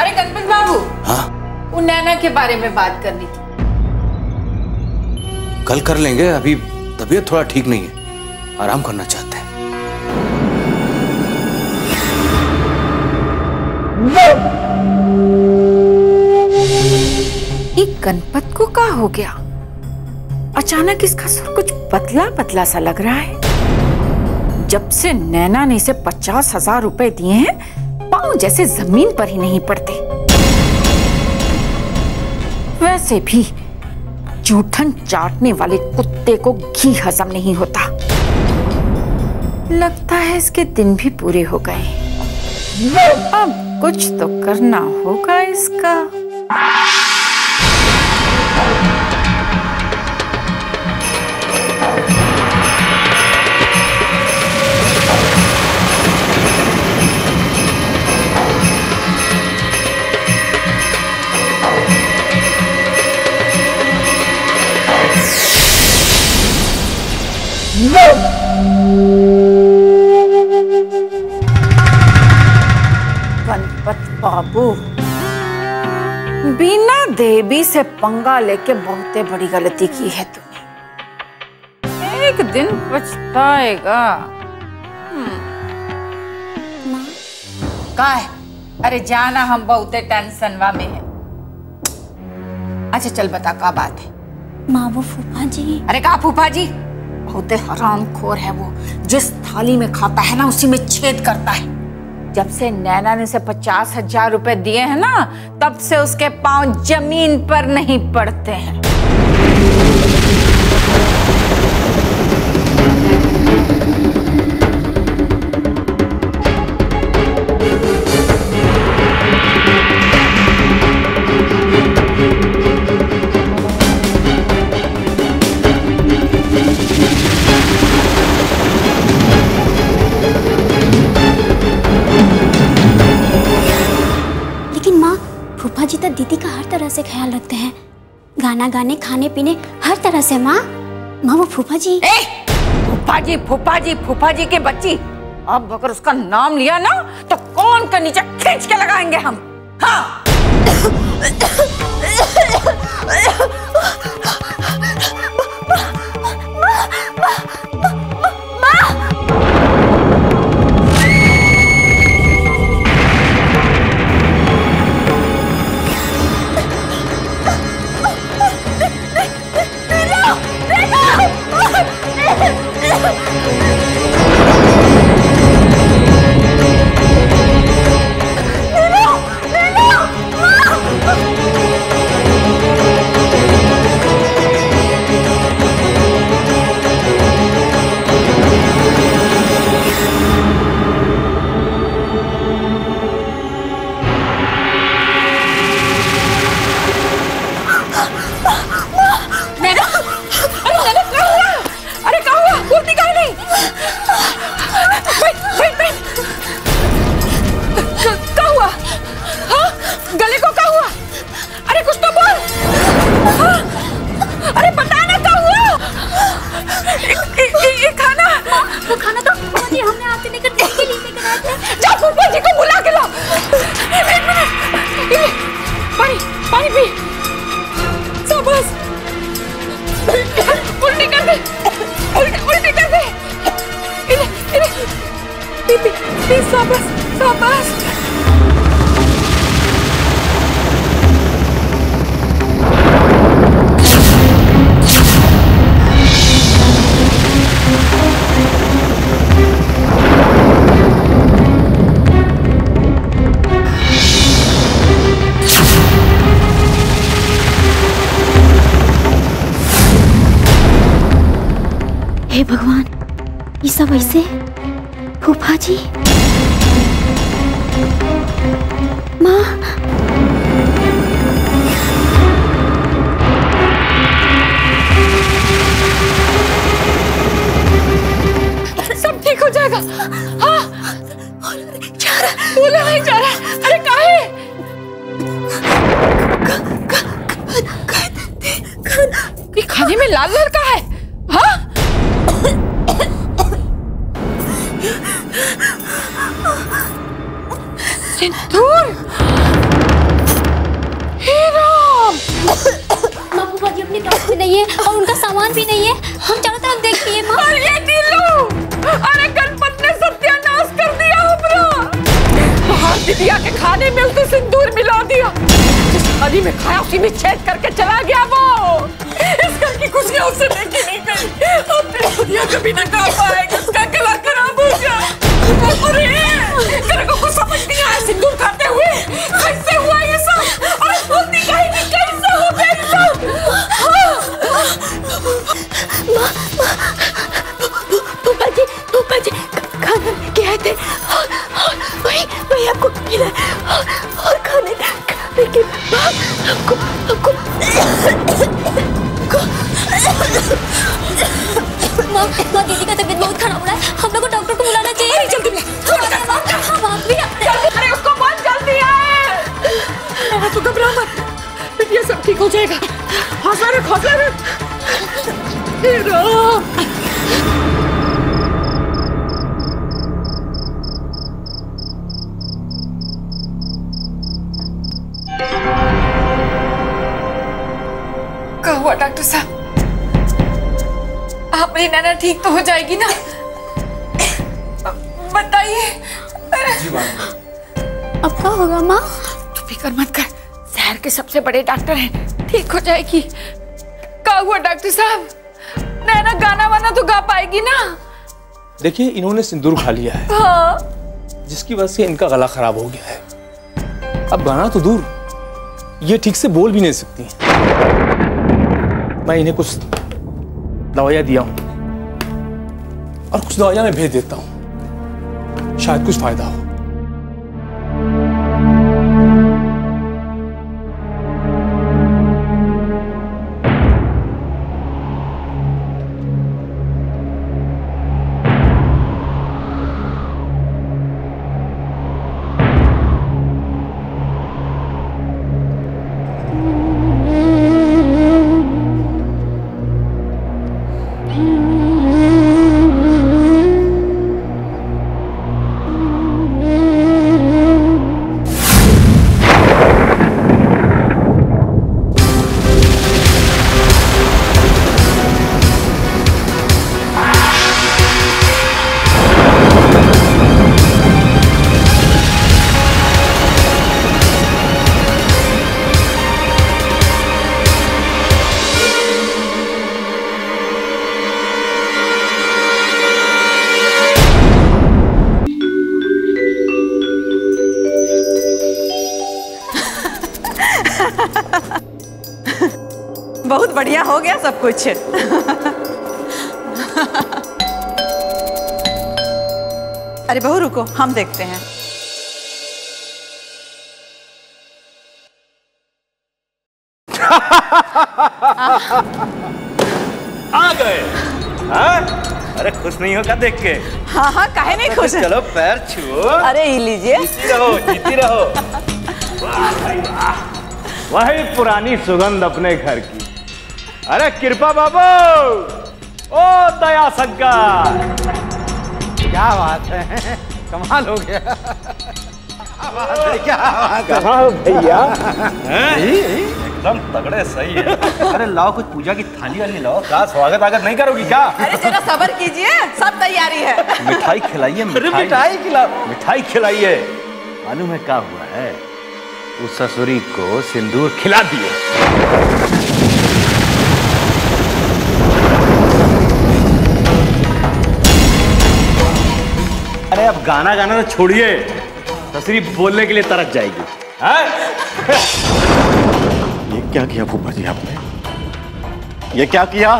अरे गणपत बाबू। हाँ? वो नैना के बारे में बात करनी थी। कल कर लेंगे, अभी तबीयत थोड़ा ठीक नहीं है, आराम करना चाहते हैं। ये गणपत को क्या हो गया? अचानक इसका सुर कुछ पतला पतला सा लग रहा है। जब से नैना ने इसे 50,000 रुपए दिए हैं, पांव जैसे जमीन पर ही नहीं पड़ते। वैसे भी जूठन चाटने वाले कुत्ते को घी हजम नहीं होता। लगता है इसके दिन भी पूरे हो गए। अब कुछ तो करना होगा इसका। गणपत बाबू, बिना देवी से पंगा लेके बहुते बड़ी गलती की है तूने। एक दिन पछताएगा। का है? अरे जाना, हम बहुते टेंशनवा में है। अच्छा चल बता का बात है। माँ वो फूफा जी। अरे का फूफा जी? बहुते हरामखोर है वो। जिस थाली में खाता है ना उसी में छेद करता है। जब से नैना ने उसे 50,000 रुपए दिए हैं ना, तब से उसके पांव जमीन पर नहीं पड़ते हैं। जी तो दीदी का हर तरह से ख्याल रखते हैं, गाना गाने, खाने पीने, हर तरह से। माँ वो फूफा जी। फूफा जी के बच्ची, अब अगर उसका नाम लिया ना तो कौन का नीचे खींच के लगाएंगे हम। हाँ। हे भगवान, ये सब ऐसे? फूफा जी, माँ, सब ठीक हो जाएगा। हाँ, बोला नहीं जा रहा। अरे काहे? ये खाने में लाल लाल का है। हाँ? सिंदूर। माँ फूफा जी अपने क्लास में नहीं है और उनका सामान भी नहीं है। हम चारों तरफ देखती है माँ। अरे नीलू, अरे गणपत ने सत्यानाश कर दिया अपना। बाहर दिदिया के खाने में उसने सिंदूर मिला दिया। जिस थाली में खाया उसी में छेद करके चला गया वो। इस घर की खुशियां उससे देखी नहीं गई। अब दिदिया कभी न खा पाएगा, उसका गला खराब हो गया। अरे तेरे को कुछ समझ नहीं आया सिंदूर खाते हुए? कैसे हुआ ये सब? अरे बोलती कहीं नहीं, कैसे हो गया ये सब? फूफा जी खाना लेके आए थे और वही आपको मिला और खाने के बाद हमको माँ दीदी का तबीयत बहुत खराब हो रहा है, हम लोग को डॉक्टर को बुलाना चाहिए। जल्दी अरे उसको बहुत जल्दी आए। तू घबरा मत, ये सब ठीक हो जाएगा। हौसला रख, हौसला रख। क्या हुआ डॉक्टर साहब? आपकी नैना ठीक तो हो जाएगी ना? बताइए। अब क्या होगा माँ? तू फिक्र मत कर, शहर के सबसे बड़े डॉक्टर हैं, ठीक हो जाएगी। क्या हुआ डॉक्टर साहब? नैना गाना वाना तो गा पाएगी ना? देखिए, इन्होंने सिंदूर खा लिया है। हाँ। जिसकी वजह से इनका गला खराब हो गया है। अब गाना तो दूर, ये ठीक से बोल भी नहीं सकती। मैं इन्हें कुछ दवाइयाँ दिया हूं और कुछ दवाइयाँ मैं भेज देता हूं, शायद कुछ फायदा हो। बहुत बढ़िया हो गया सब कुछ। अरे बहू रुको, हम देखते हैं। आ गए। हाँ? अरे खुश नहीं होगा देख के? हाँ हाँ, काहे नहीं खुश? चलो पैर छुओ। अरे ये लीजिए। जीती रहो, जीती रहो। वाह भाई वाह, वही पुरानी सुगंध अपने घर की। अरे कृपा बाबू, ओ दया शंकर, क्या बात है, कमाल हो गया। क्या बात है, क्या बात है। कहाँ हो भैया? एकदम तगड़े, सही है। अरे लाओ कुछ पूजा की थाली वाली लाओ। क्या स्वागत आगत नहीं करोगी क्या? अरे जरा सब्र कीजिए, सब तैयारी है। मिठाई खिलाइए, मिठाई खिलाओ। मिठाई खिलाइए। मालूम है क्या हुआ है? उस ससुरी को सिंदूर खिला दिए। अरे अब गाना गाना तो छोड़िए, ससुरी बोलने के लिए तरस जाएगी। ये क्या किया फूफा जी आपने? ये क्या किया?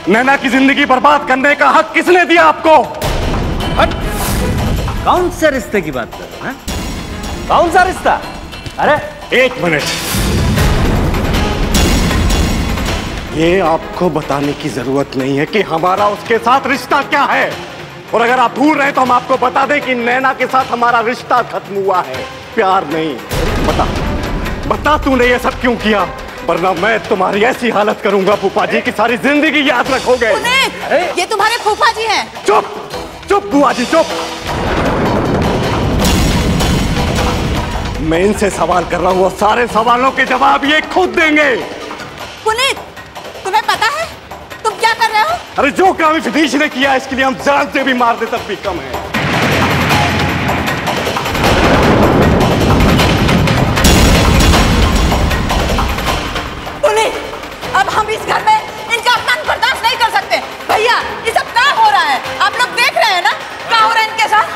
नैना की जिंदगी बर्बाद करने का हक किसने दिया आपको? कौन से रिश्ते की बात कर रहे हैं? कौन सा रिश्ता? अरे एक मिनट, ये आपको बताने की जरूरत नहीं है कि हमारा उसके साथ रिश्ता क्या है। और अगर आप भूल रहे तो हम आपको बता दें कि नैना के साथ हमारा रिश्ता खत्म हुआ है, प्यार नहीं। बता तूने ये सब क्यों किया, वरना मैं तुम्हारी ऐसी हालत करूंगा फूफा जी की सारी जिंदगी याद रखोगे। ये तुम्हारे फूफा जी हैं। चुप चुप बुआ जी चुप। मैं इनसे सवाल कर रहा हूँ और सारे सवालों के जवाब ये खुद देंगे। पुनीत, तुम्हें पता है तुम क्या कर रहे हो? अरे जो काम सतीश ने किया इसके लिए हम जान से भी मार दे तब भी कम है। पुनीत, अब हम इस घर में इनका अपमान बर्दाश्त नहीं कर सकते। भैया, ये सब क्या हो रहा है? आप लोग देख रहे हैं ना क्या हो रहा है इनके साथ?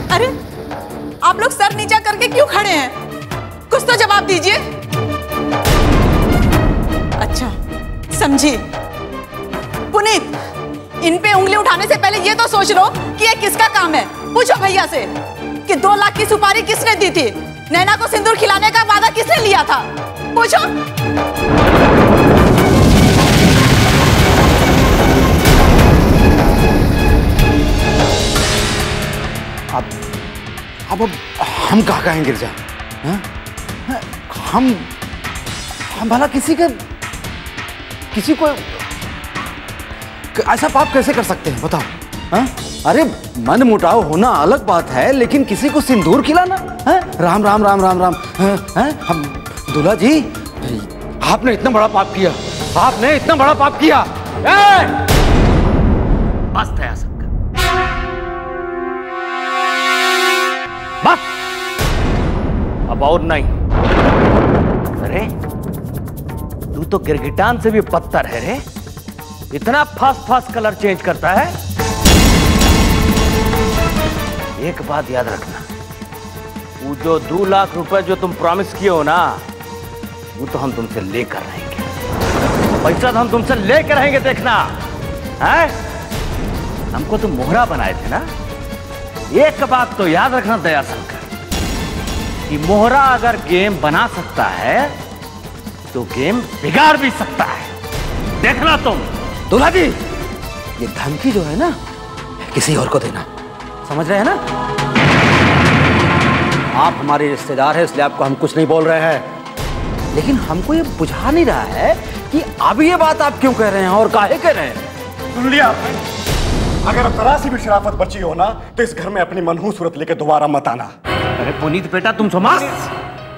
अरे, आप लोग सर नीचा करके क्यों खड़े हैं? कुछ तो जवाब दीजिए। अच्छा, समझी। पुनीत, इन पे उंगली उठाने से पहले ये तो सोच लो कि ये किसका काम है। पूछो भैया से कि 2 लाख की सुपारी किसने दी थी? नैना को सिंदूर खिलाने का वादा किसने लिया था? पूछो। अब हम कहाँ कहें गिरजा? हम भला किसी को ऐसा पाप कैसे कर सकते हैं बताओ? हाँ? अरे मन मुटाव होना अलग बात है, लेकिन किसी को सिंदूर खिलाना? है? राम राम राम राम राम। हम दूल्हा जी, आपने इतना बड़ा पाप किया, आपने इतना बड़ा पाप किया। बस था सबका, बस अब और नहीं। अरे तू तो गिरगिटान से भी पत्थर है रे, इतना फास्ट फास्ट कलर चेंज करता है। एक बात याद रखना, वो जो 2 लाख रुपए जो तुम प्रॉमिस किए हो ना, वो तो हम तुमसे लेकर रहेंगे। पैसा तो हम तुमसे लेकर रहेंगे, देखना है। हमको तुम मोहरा बनाए थे ना। एक बात तो याद रखना दयाशंकर, कि मोहरा अगर गेम बना सकता है तो गेम बिगाड़ भी सकता है। देखना तुम। दूल्हा जी, ये धमकी जो है ना, किसी और को देना, समझ रहे हैं ना? आप हमारे रिश्तेदार हैं, इसलिए आपको हम कुछ नहीं बोल रहे हैं, लेकिन हमको ये बुझा नहीं रहा है कि अब ये बात आप क्यों कह रहे हैं और काहे कह रहे हैं। सुन लिया आपने? अगर जरा सी भी शराफत बची हो ना, तो इस घर में अपनी मनहूस सूरत लेके दोबारा मत आना। अरे पुनीत बेटा, तुम समाज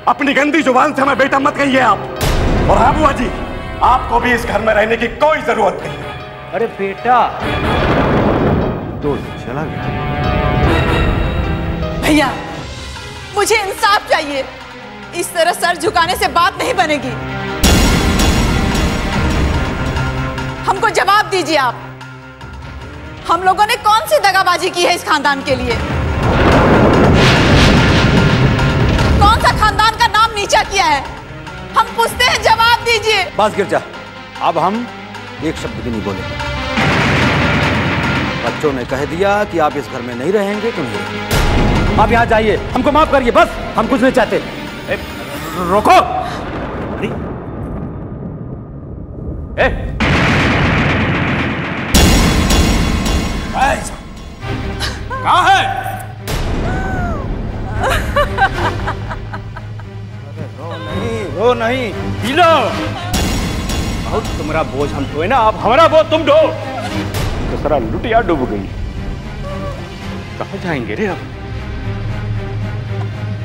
अपनी गंदी जुबान से हमें बेटा मत कहिए आप। और हाँ बुआ जी, आपको भी इस घर में रहने की कोई जरूरत नहीं है। अरे बेटा, तो चला गया। भैया, मुझे इंसाफ चाहिए। इस तरह सर झुकाने से बात नहीं बनेगी। हमको जवाब दीजिए आप, हम लोगों ने कौन सी दगाबाजी की है इस खानदान के लिए? कौन सा खानदान का नाम नीचा किया है? हम पूछते हैं, जवाब दीजिए। बस गिरजा, अब हम एक शब्द भी नहीं बोलेंगे। बच्चों ने कह दिया कि आप इस घर में नहीं रहेंगे तो नहीं रहेंगे। आप यहाँ जाइए, हमको माफ करिए, बस हम कुछ नहीं चाहते। रोको। कहाँ है? रो नहीं, पी लो। बहुत तुम्हारा बोझ हम ढोए ना, अब हमारा बोझ तुम ढो। तो सारा लुटिया डूब गई। कहाँ जाएंगे रे अब?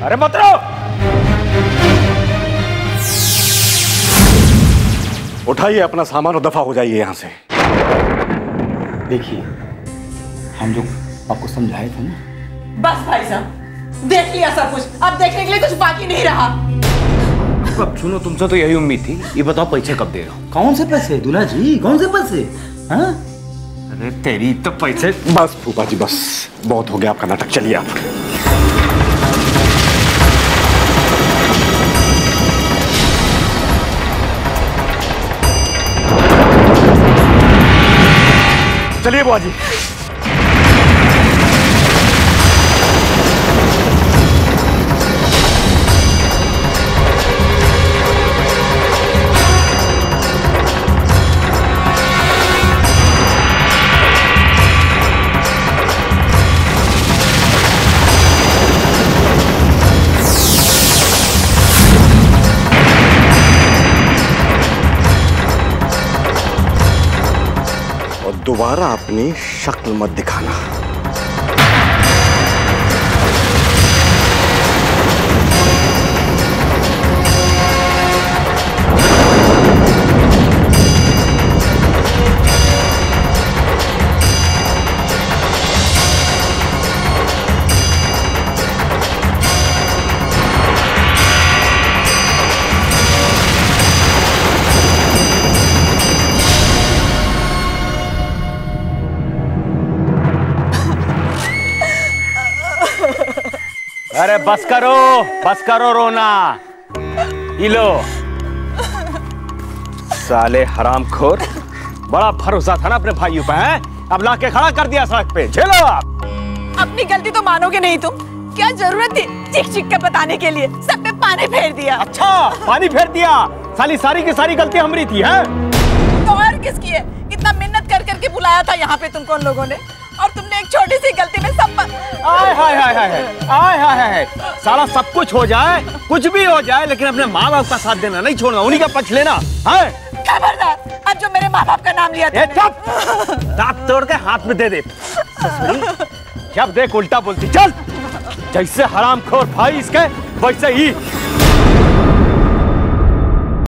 अरे मत रो। उठाइए अपना सामान और दफा हो जाइए यहाँ से। देखिए, हम जो आपको समझाए थे ना। बस भाई साहब, देख लिया सब कुछ, अब देखने के लिए कुछ बाकी नहीं रहा। अब सुनो, तुमसे तो यही उम्मीद थी। ये बताओ पैसे कब दे रहा हूँ? कौन से पैसे दूल्हा जी, कौन से पैसे? हाँ? अरे तेरी तो पैसे। बस फूफा जी, बस बहुत हो गया आपका नाटक, चलिए आप। चलिए बुआ जी। दोबारा अपनी शक्ल मत दिखाना। अरे बस करो रोना। ये लो साले हरामखोर, बड़ा भरोसा था ना अपने भाइयों पे, हैं? अब लाके खड़ा कर दिया सड़क पे, झेलो आप। अपनी गलती तो मानोगे नहीं तुम? क्या जरूरत थी चीख चीख के बताने के लिए? सब पे पानी फेर दिया। अच्छा पानी फेर दिया? सारी की सारी गलती हमारी थी, है? तो और किसकी है? कितना मिन्नत कर करके बुलाया था यहाँ पे तुमको उन लोगों ने, और तुमने एक छोटी सी गलती में सब आय साला सब कुछ हो जाए, कुछ भी हो जाए, लेकिन अपने माँ बाप का साथ देना नहीं छोड़ना, उन्हीं का पक्ष लेना है। खबरदार, अब जो मेरे माँ बाप का नाम लिया तुमने। दांत तोड़ के हाथ में दे दे। जब देख उल्टा बोलती, चल। जैसे हरामखोर भाई इसके, वैसे ही